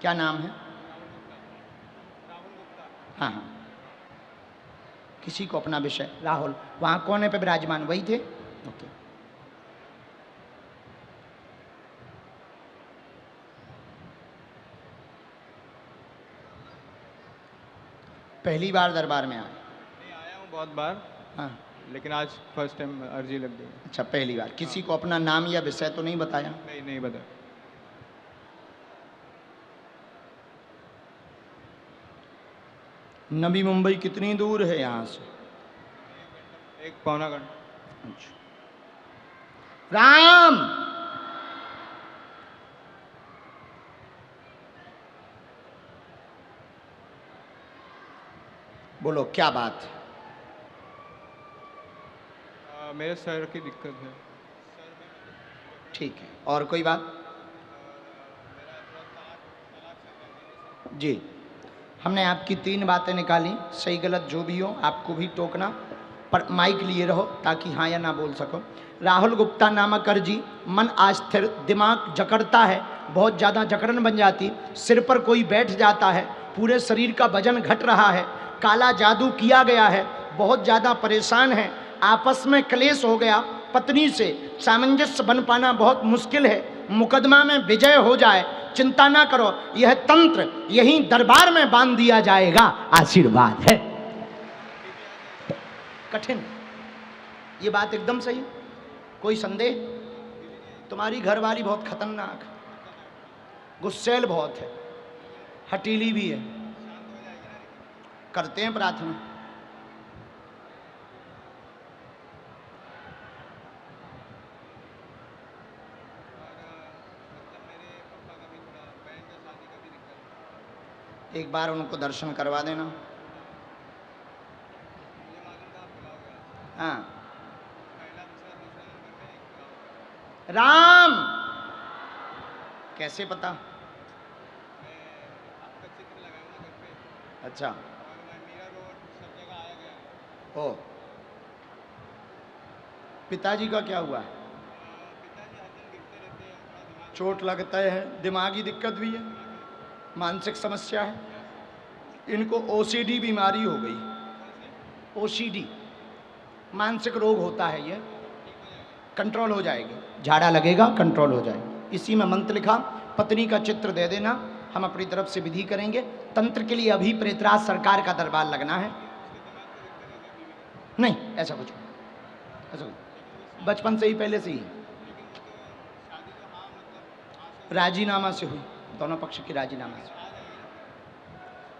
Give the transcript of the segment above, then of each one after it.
क्या नाम है? हाँ हाँ, किसी को अपना विषय। राहुल वहाँ कोने पे विराजमान वही थे? ओके। पहली बार दरबार में आए? नहीं, आया हूँ बहुत बार, हाँ, लेकिन आज फर्स्ट टाइम अर्जी लग गई। अच्छा पहली बार। किसी को अपना नाम या विषय तो नहीं बताया? नहीं, नहीं बता। नवी मुंबई कितनी दूर है यहाँ से? 1 पौना घंटा। अच्छा। राम, बोलो क्या बात है? मेरे सर की दिक्कत है। ठीक है, और कोई बात? जी, हमने आपकी 3 बातें निकाली, सही गलत जो भी हो आपको भी टोकना, पर माइक लिए रहो ताकि हाँ या ना बोल सको। राहुल गुप्ता नामक अर्जी, मन अस्थिर, दिमाग जकड़ता है, बहुत ज़्यादा जकड़न बन जाती, सिर पर कोई बैठ जाता है, पूरे शरीर का वजन घट रहा है, काला जादू किया गया है, बहुत ज़्यादा परेशान है, आपस में क्लेश हो गया, पत्नी से सामंजस्य बन पाना बहुत मुश्किल है, मुकदमा में विजय हो जाए, चिंता ना करो, यह तंत्र यहीं दरबार में बांध दिया जाएगा, आशीर्वाद है। कठिन, ये बात एकदम सही, कोई संदेह? तुम्हारी घरवाली बहुत खतरनाक, गुस्सैल बहुत है, हटीली भी है। करते हैं प्रार्थना। एक बार उनको दर्शन करवा देना। हाँ, राम कैसे पता? अच्छा, ओ, पिताजी का क्या हुआ? चोट लगता है, दिमागी दिक्कत भी है, मानसिक समस्या है, इनको ओसीडी बीमारी हो गई। ओसीडी मानसिक रोग होता है, ये कंट्रोल हो जाएगी, झाड़ा लगेगा कंट्रोल हो जाएगी। इसी में मंत्र लिखा, पत्नी का चित्र दे देना, हम अपनी तरफ से विधि करेंगे। तंत्र के लिए अभी प्रेतराज सरकार का दरबार लगना है। नहीं ऐसा कुछ, ऐसा कुछ बचपन से ही, पहले से ही राजीनामा से हुई, दोनों पक्ष की राजीनामा से।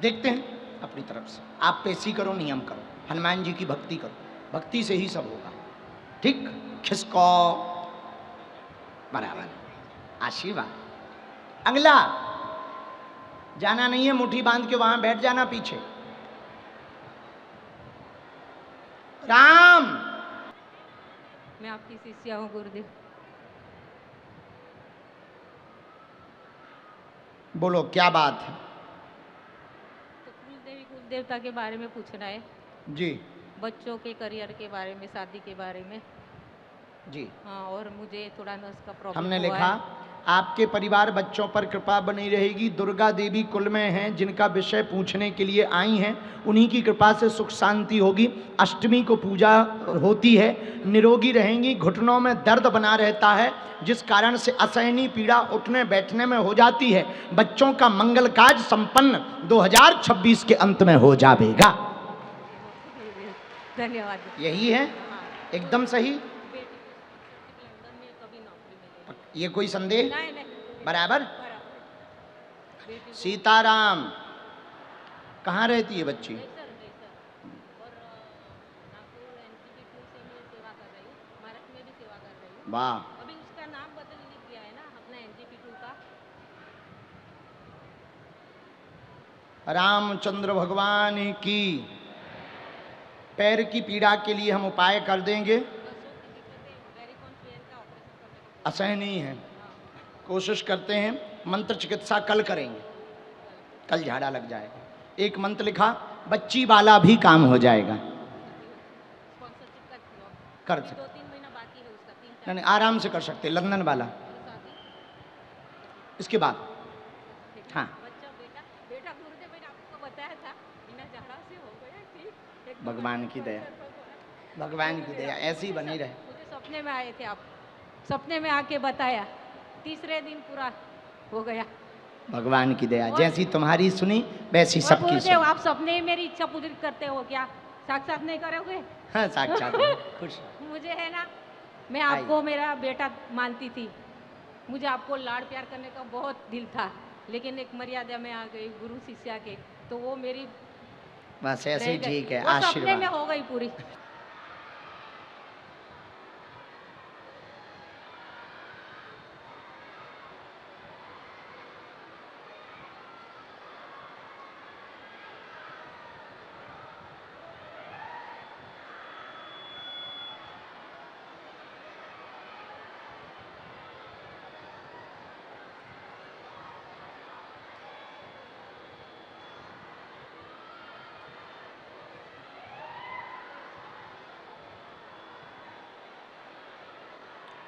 देखते हैं अपनी तरफ से, आप पेशी करो, नियम करो, हनुमान जी की भक्ति करो, भक्ति से ही सब होगा। ठीक, खिसको बराबर, आशीर्वाद। अगला जाना नहीं है, मुट्ठी बांध के वहां बैठ जाना पीछे। राम, मैं आपकी शिष्या हूँ गुरुदेव। बोलो क्या बात है? तो कुल देवी कुल देवता के बारे में पूछना है जी बच्चों के करियर के बारे में, शादी के बारे में जी। हाँ, और मुझे थोड़ा नस का प्रॉब्लम हमने हुआ लिखा, है। आपके परिवार बच्चों पर कृपा बनी रहेगी, दुर्गा देवी कुल में हैं जिनका विषय पूछने के लिए आई हैं, उन्हीं की कृपा से सुख शांति होगी। अष्टमी को पूजा होती है, निरोगी रहेंगी, घुटनों में दर्द बना रहता है जिस कारण से असहनीय पीड़ा उठने बैठने में हो जाती है। बच्चों का मंगल काज संपन्न 2026 के अंत में हो जाएगा। धन्यवाद। यही है, एकदम सही। लंदन में कभी नौकरी मिलेगी? ये कोई संदेह? नहीं नहीं, बराबर। बेटी को सीताराम, कहाँ रहती है बच्ची? सर और नागपुर NCP2 से मैं सेवा कर रही हूँ, महाराष्ट्र में भी सेवा कर रही हूँ। वाह, अभी उसका नाम बदल दिया है ना अपना NCP2 का। रामचंद्र भगवान की। पैर की पीड़ा के लिए हम उपाय कर देंगे, असहनीय है, कोशिश करते हैं, मंत्र चिकित्सा कल करेंगे, कल झाड़ा लग जाएगा। एक मंत्र लिखा, बच्ची वाला भी काम हो जाएगा। कर सकते, 2-3 महीना बाकी है उसका, 3-4 नहीं नहीं, आराम से कर सकते, लंदन वाला। इसके बाद हाँ, बच्चा बताया था बिना झगड़ा से हो गया ठीक एक भगवान की दया, भगवान की दया ऐसी बनी रहे। मुझे सपने में आए थे आप, सपने में आके बताया, तीसरे दिन पूरा हो गया। भगवान की दया, और- जैसी तुम्हारी सुनी वैसी और सबकी गुरुदेव सुनी। आप सपने में मेरी इच्छा पूरी करते हो क्या? साक्षात नहीं करोगे? हाँ साक्षात खुश। मुझे है ना, मैं आपको मेरा बेटा मानती थी, मुझे आपको लाड़ प्यार करने का बहुत दिल था, लेकिन एक मर्यादा में आ गई गुरु शिष्या के, तो वो मेरी बस ऐसे ही रह गई। ठीक है, वो सपने में आशीर्वाद। हो गई पूरी।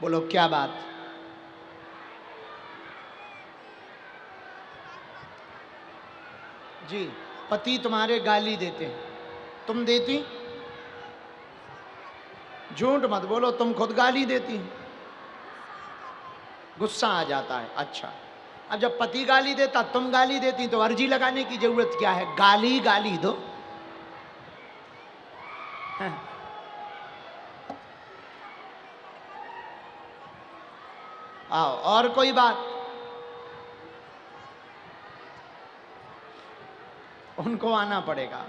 बोलो क्या बात? जी, पति तुम्हारे गाली देते हैं, तुम देती? झूठ मत बोलो, तुम खुद गाली देती? गुस्सा आ जाता है, अच्छा। अब जब पति गाली देता तुम गाली देती तो अर्जी लगाने की जरूरत क्या है? गाली गाली दो। हाँ। आओ, और कोई बात? उनको आना पड़ेगा।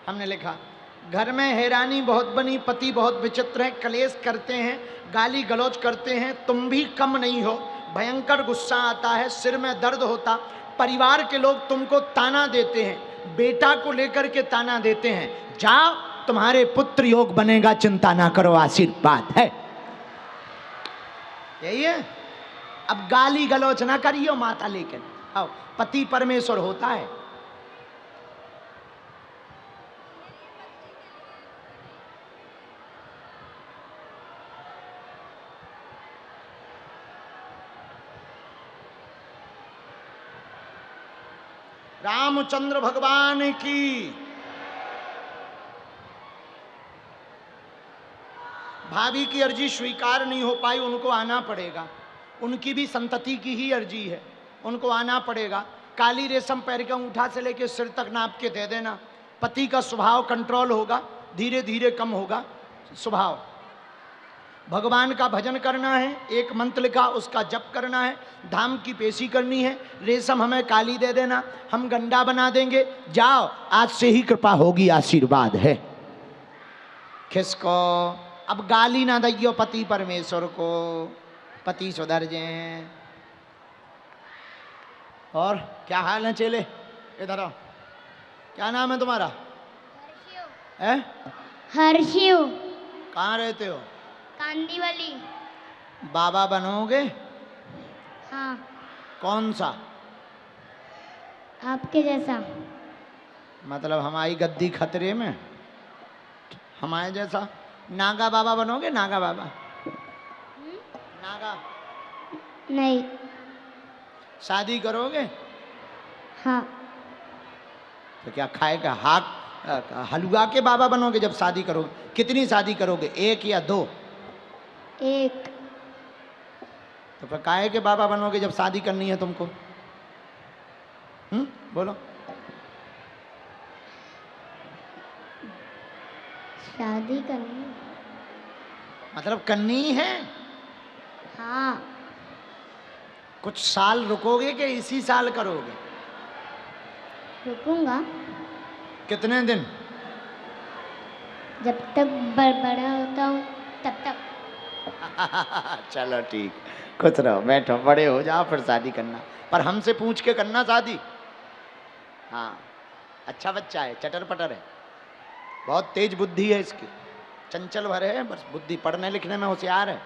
हमने लिखा, घर में हैरानी बहुत बनी, पति बहुत विचित्र है, कलेश करते हैं, गाली गलौज करते हैं, तुम भी कम नहीं हो, भयंकर गुस्सा आता है, सिर में दर्द होता, परिवार के लोग तुमको ताना देते हैं, बेटा को लेकर के ताना देते हैं, जाओ तुम्हारे पुत्र योग बनेगा, चिंता ना करो, आशीर्वाद है। यही है। अब गाली गलौज ना करियो माता लेकर आओ, पति परमेश्वर होता है। रामचंद्र भगवान की। भाभी की अर्जी स्वीकार नहीं हो पाई, उनको आना पड़ेगा, उनकी भी संतति की ही अर्जी है, उनको आना पड़ेगा। काली रेशम पैर के अंगूठा से लेकर सिर तक नाप के दे देना, पति का स्वभाव कंट्रोल होगा, धीरे धीरे कम होगा स्वभाव। भगवान का भजन करना है, एक मंत्र लिखा उसका जप करना है, धाम की पेशी करनी है, रेशम हमें काली दे देना, हम गंडा बना देंगे, जाओ आज से ही कृपा होगी, आशीर्वाद है। किसको? अब गाली ना दियो पति परमेश्वर को, पति सुधर जाए। और क्या हाल है चेले? इधर आओ, क्या नाम है तुम्हारा? है? हर्षिव। कहाँ रहते हो? कांदीवली। बाबा बनोगे? हाँ। कौन सा? आपके जैसा। मतलब हमारी गद्दी खतरे में? हमारे जैसा नागा बाबा बनोगे? नागा बाबा? नागा? नहीं। शादी करोगे? हाँ। तो क्या खाएगा? हलवा के बाबा बनोगे जब शादी करोगे? कितनी शादी करोगे, एक या दो? एक। तो फिर काहे के बाबा बनोगे जब शादी करनी है तुमको? बोलो। शादी करनी। मतलब करनी है? हाँ। कुछ साल रुकोगे कि इसी साल करोगे? रुकूंगा। कितने दिन? जब तक बड़ा होता हूँ तब तक। चलो ठीक, खुश रहो, बैठो, बड़े हो जाओ फिर शादी करना, पर हमसे पूछ के करना शादी। हाँ, अच्छा बच्चा है, चटर पटर है, बहुत तेज बुद्धि है इसकी, चंचल भरे है, बस बुद्धि, पढ़ने लिखने में होशियार है,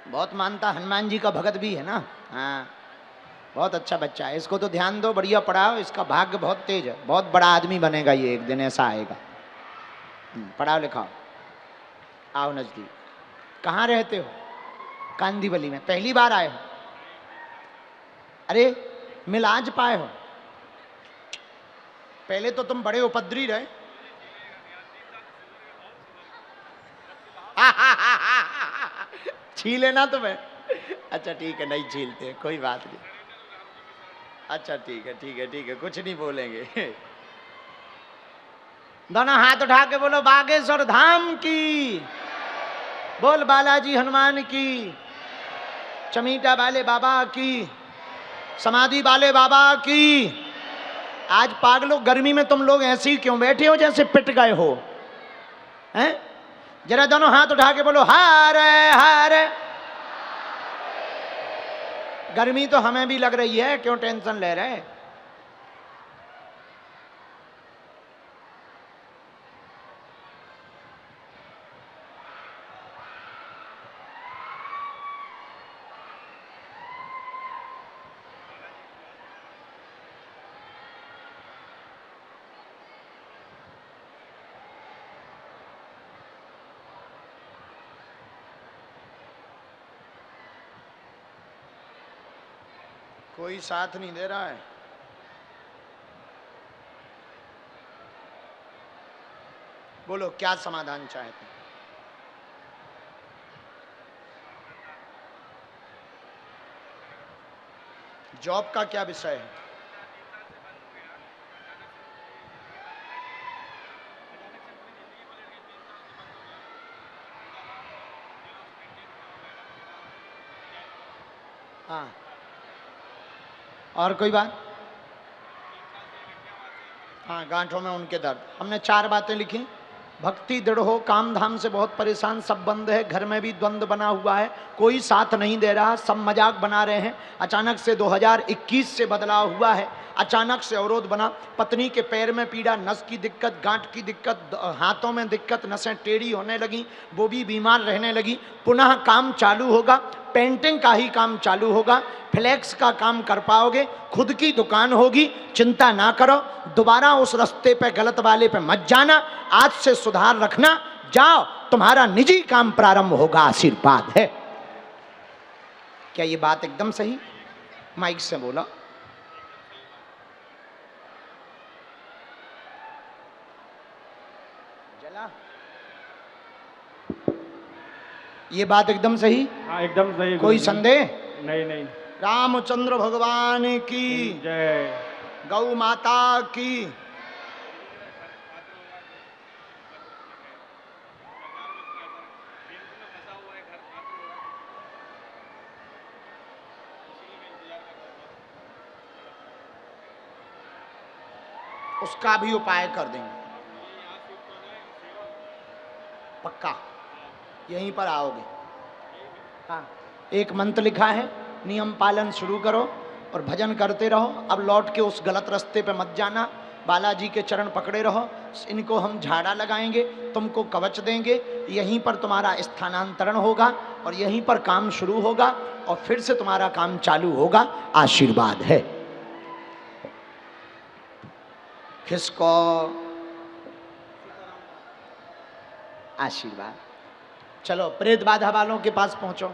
बहुत मानता, हनुमान जी का भगत भी है ना। हाँ, बहुत अच्छा बच्चा है, इसको तो ध्यान दो, बढ़िया पढ़ाओ, इसका भाग्य बहुत तेज है, बहुत बड़ा आदमी बनेगा ये, एक दिन ऐसा आएगा। पढ़ाओ लिखाओ। आओ नजदीक। कहाँ रहते हो? कांदीवली में। पहली बार आए हो? अरे मिल आज पाए हो? पहले तो तुम बड़े उपद्री रहे। छीले ना तुम्हें? अच्छा ठीक है, नहीं छीलते, कोई बात नहीं। अच्छा ठीक है ठीक है ठीक है, कुछ नहीं बोलेंगे। दोनों हाथ उठा के बोलो बागेश्वर धाम की, बोल बालाजी हनुमान की, चमीटा वाले बाबा की, समाधि वाले बाबा की। आज पागलों, गर्मी में तुम लोग ऐसे ही क्यों बैठे हो जैसे पिट गए हो? हैं? जरा दोनों हाथ उठा के बोलो हारे हारे। गर्मी तो हमें भी लग रही है, क्यों टेंशन ले रहे? कोई साथ नहीं दे रहा है। बोलो क्या समाधान चाहते हैं? जॉब का क्या विषय है? हाँ, और कोई बात? हाँ, गांठों में उनके दर्द। हमने 4 बातें लिखी। भक्ति दृढ़ हो, काम धाम से बहुत परेशान, सब बंद है, घर में भी द्वंद्व बना हुआ है, कोई साथ नहीं दे रहा, सब मजाक बना रहे हैं, अचानक से 2021 से बदलाव हुआ है, अचानक से अवरोध बना, पत्नी के पैर में पीड़ा, नस की दिक्कत, गांठ की दिक्कत, हाथों में दिक्कत, नसें टेढ़ी होने लगी, वो भी बीमार रहने लगी। पुनः काम चालू होगा, पेंटिंग का ही काम चालू होगा, फ्लैक्स का काम कर पाओगे, खुद की दुकान होगी, चिंता ना करो, दोबारा उस रास्ते पे, गलत वाले पे मत जाना, आज से सुधार रखना, जाओ, तुम्हारा निजी काम प्रारंभ होगा, आशीर्वाद है। क्या ये बात एकदम सही? माइक से बोला। जला, ये बात एकदम सही? हाँ एकदम सही। कोई संदेह नहीं नहीं। रामचंद्र भगवान की जय। गौ माता की। उसका भी उपाय कर देंगे, पक्का यहीं पर आओगे। हाँ, एक मंत्र लिखा है, नियम पालन शुरू करो और भजन करते रहो। अब लौट के उस गलत रास्ते पे मत जाना, बालाजी के चरण पकड़े रहो। इनको हम झाड़ा लगाएंगे, तुमको कवच देंगे, यहीं पर तुम्हारा स्थानांतरण होगा और यहीं पर काम शुरू होगा और फिर से तुम्हारा काम चालू होगा। आशीर्वाद है। किसको? आशीर्वाद। चलो प्रेत बाधा वालों के पास पहुंचो।